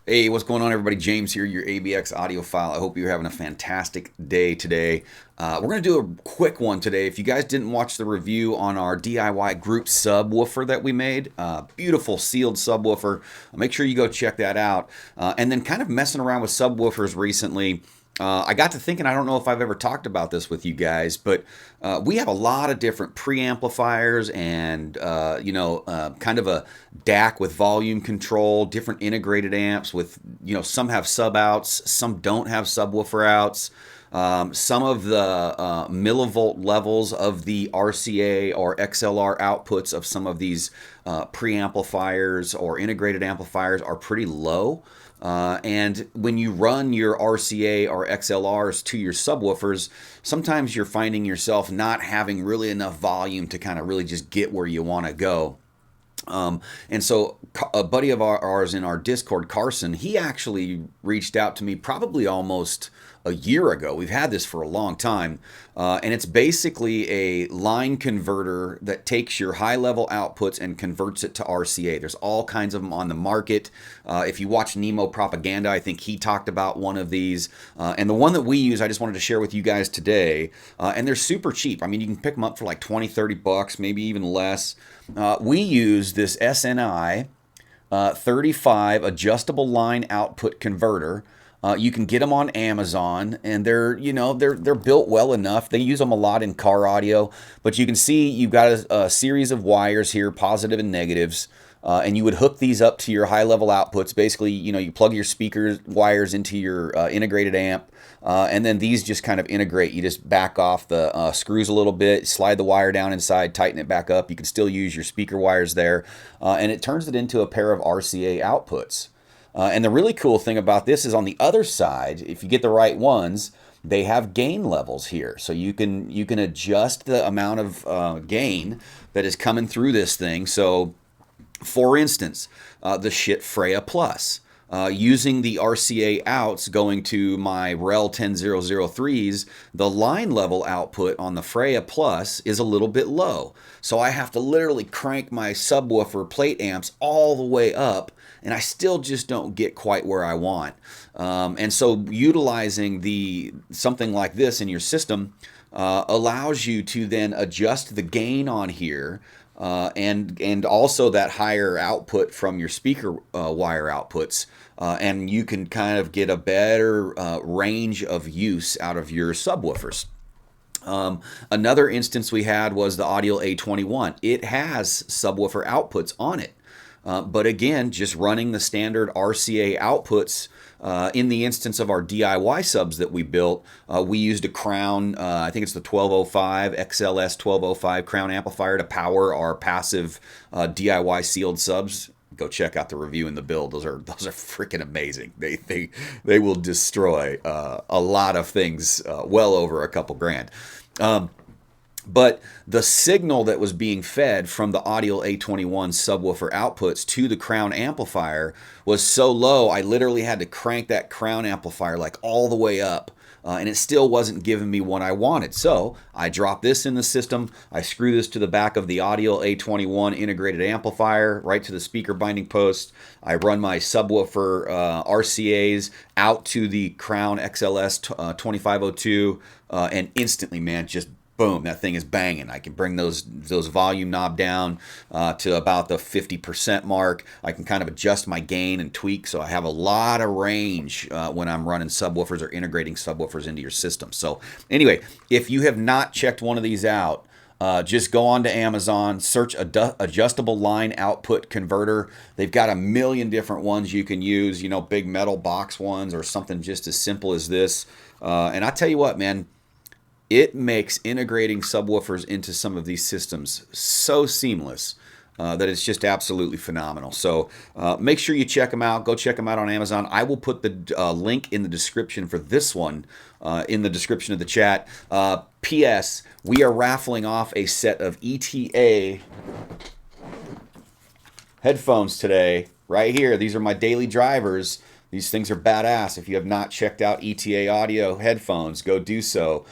Hey, what's going on, everybody? James here, your ABX audiophile. I hope you're having a fantastic day today. We're going to do a quick one today. If you guys didn't watch the review on our DIY group subwoofer that we made, beautiful sealed subwoofer, make sure you go check that out. And then kind of messing around with subwoofers recently, I got to thinking, I don't know if I've ever talked about this with you guys, but we have a lot of different preamplifiers and, kind of a DAC with volume control, different integrated amps with, some have sub outs, some don't have subwoofer outs. Some of the millivolt levels of the RCA or XLR outputs of some of these preamplifiers or integrated amplifiers are pretty low. And when you run your RCA or XLRs to your subwoofers, sometimes you're finding yourself not having really enough volume to kind of really just get where you want to go. And so a buddy of ours in our Discord, Carson, he actually reached out to me probably almost a year ago. We've had this for a long time. And it's basically a line converter that takes your high-level outputs and converts it to RCA. There's all kinds of them on the market. If you watch Nemo Propaganda, I think he talked about one of these. And the one that we use, I just wanted to share with you guys today. And they're super cheap. I mean, you can pick them up for like 20, 30 bucks, maybe even less. We use this SNI 35 adjustable line output converter. You can get them on Amazon, and they're built well enough. They use them a lot in car audio, but you can see you've got a series of wires here, positive and negatives, and you would hook these up to your high-level outputs. Basically, you plug your speaker wires into your integrated amp, and then these just kind of integrate. You just back off the screws a little bit, slide the wire down inside, tighten it back up. You can still use your speaker wires there, and it turns it into a pair of RCA outputs. And the really cool thing about this is on the other side, if you get the right ones, they have gain levels here. So you can adjust the amount of gain that is coming through this thing. So for instance, the Schiit Freya Plus. Using the RCA outs going to my REL 10003s, the line level output on the Freya Plus is a little bit low. So I have to literally crank my subwoofer plate amps all the way up, and I still just don't get quite where I want. And so utilizing something like this in your system allows you to then adjust the gain on here, and also that higher output from your speaker wire outputs, and you can kind of get a better range of use out of your subwoofers. Another instance we had was the Aduial A21. It has subwoofer outputs on it. But again, just running the standard RCA outputs, in the instance of our DIY subs that we built, we used a Crown, I think it's the 1205, XLS 1205 Crown amplifier to power our passive DIY sealed subs. Go check out the review and the build. Those are freaking amazing. They will destroy a lot of things, well over a couple grand. But the signal that was being fed from the Aduial A21 subwoofer outputs to the Crown amplifier was so low, I literally had to crank that Crown amplifier like all the way up, and it still wasn't giving me what I wanted. So I dropped this in the system. I screw this to the back of the Aduial A21 integrated amplifier, right to the speaker binding post. I run my subwoofer RCAs out to the Crown XLS 2502, and instantly, man, just boom, that thing is banging. I can bring those volume knob down to about the 50% mark. I can kind of adjust my gain and tweak, so I have a lot of range when I'm running subwoofers or integrating subwoofers into your system. So anyway, if you have not checked one of these out, just go on to Amazon, search adjustable line output converter. They've got a million different ones you can use, big metal box ones or something just as simple as this. And I tell you what, man, it makes integrating subwoofers into some of these systems so seamless that it's just absolutely phenomenal. So make sure you check them out. Go check them out on Amazon. I will put the link in the description for this one in the description of the chat. P.S. We are raffling off a set of ETA headphones today. Right here. These are my daily drivers. These things are badass. If you have not checked out ETA audio headphones, go do so.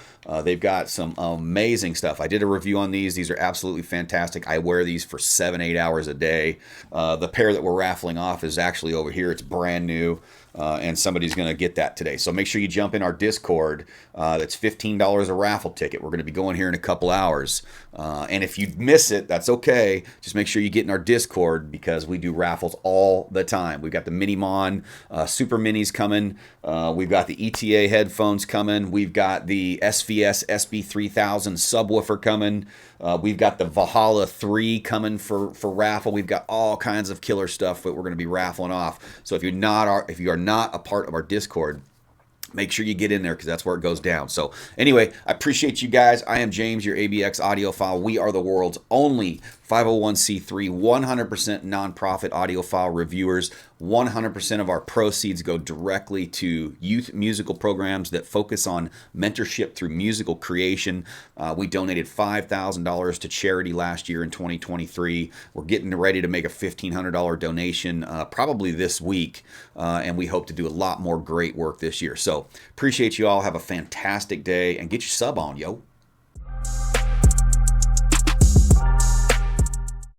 They've got some amazing stuff. I did a review on these. These are absolutely fantastic. I wear these for 7-8 hours a day. The pair that we're raffling off is actually over here. It's brand new. And somebody's going to get that today. So make sure you jump in our Discord. That's $15 a raffle ticket. We're going to be going here in a couple hours. And if you miss it, that's okay. Just make sure you get in our Discord because we do raffles all the time. We've got the Minimon Super Minis coming. We've got the ETA headphones coming. We've got the SVS SB3000 subwoofer coming. We've got the Valhalla 3 coming for raffle. We've got all kinds of killer stuff that we're going to be raffling off. So if you are not a part of our Discord, make sure you get in there because that's where it goes down. So anyway, I appreciate you guys. I am James, your ABX audiophile. We are the world's only 501c3 100% nonprofit audiophile reviewers. 100% of our proceeds go directly to youth musical programs that focus on mentorship through musical creation. We donated $5,000 to charity last year in 2023. We're getting ready to make a $1,500 donation probably this week, and we hope to do a lot more great work this year. So appreciate you all. Have a fantastic day and get your sub on, yo.